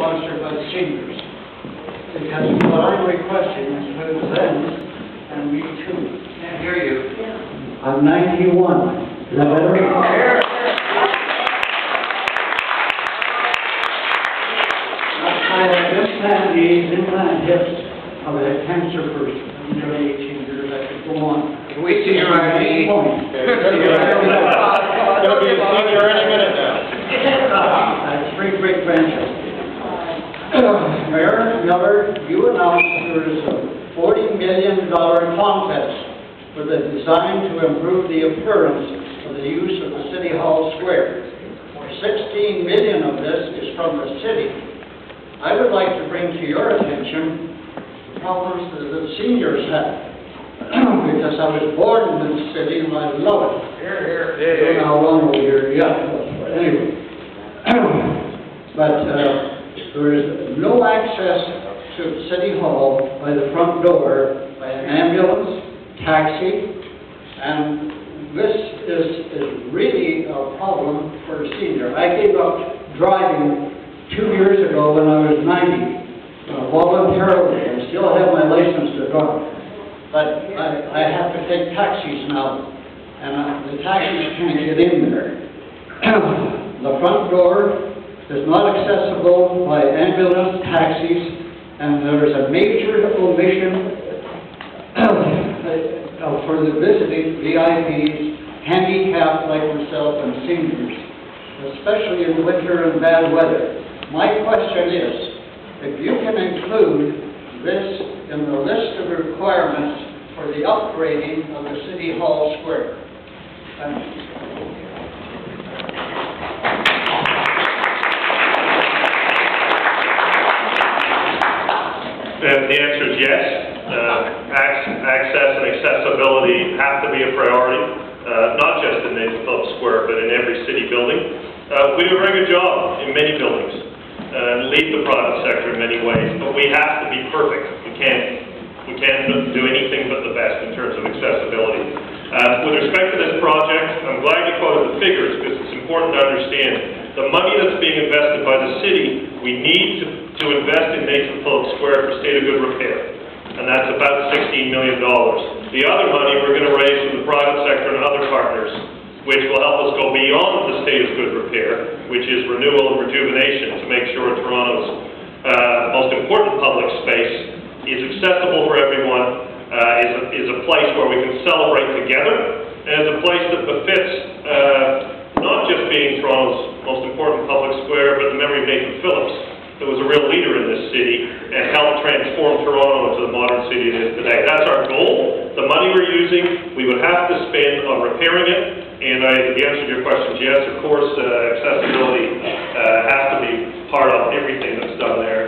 sponsored by the seniors. Because what I'm requesting is for them and me too. Can't hear you. I'm 91. Is that better? I had implant knees, implant hips. I was a cancer person. I'm nearly 18 years. I could go on. Can we see your ID? Point. Going to be a senior any minute now. I have 3 great grandchildren. Mayor Miller, you announced there is a $40 million contest for the design to improve the appearance of the use of the City Hall Square. 16 million of this is from the city. I would like to bring to your attention the problems that the seniors have. Because I was born in this city and I love it. I don't know how long we're here yet, but anyway. But there is no access to City Hall by the front door by an ambulance, taxi, and this is really a problem for a senior. I gave up driving 2 years ago when I was 90, voluntarily. I still have my license to drive. But I have to take taxis now, and the taxis can't get in there. The front door is not accessible by ambulance, taxis, and there is a major omission for the visiting VIPs, handicapped like myself and seniors, especially in winter and bad weather. My question is, if you can include this in the list of requirements for the upgrading of the City Hall Square. Thank you. The answer is yes. Access and accessibility have to be a priority, not just in Nathan Phillips Square, but in every city building. We do a very good job in many buildings, lead the private sector in many ways, but we have to be perfect. We can't do anything but the best in terms of accessibility. With respect to this project, I'm glad you quoted the figures because it's important to understand the money that's being invested by the city, we need to invest in Nathan Phillips Square for state of good repair, and that's about $16 million. The other money we're going to raise from the private sector and other partners, which will help us go beyond the state of good repair, which is renewal and rejuvenation, to make sure Toronto's most important public space is accessible for everyone, is a place where we can celebrate together, and is a place that befits not just being Toronto's most important public square, but the memory of Nathan Phillips, that was a real leader in this city and helped transform Toronto into the modern city it is today. That's our goal. The money we're using, we would have to spend on repairing it, and the answer to your question is yes, of course, accessibility has to be part of everything that's done there.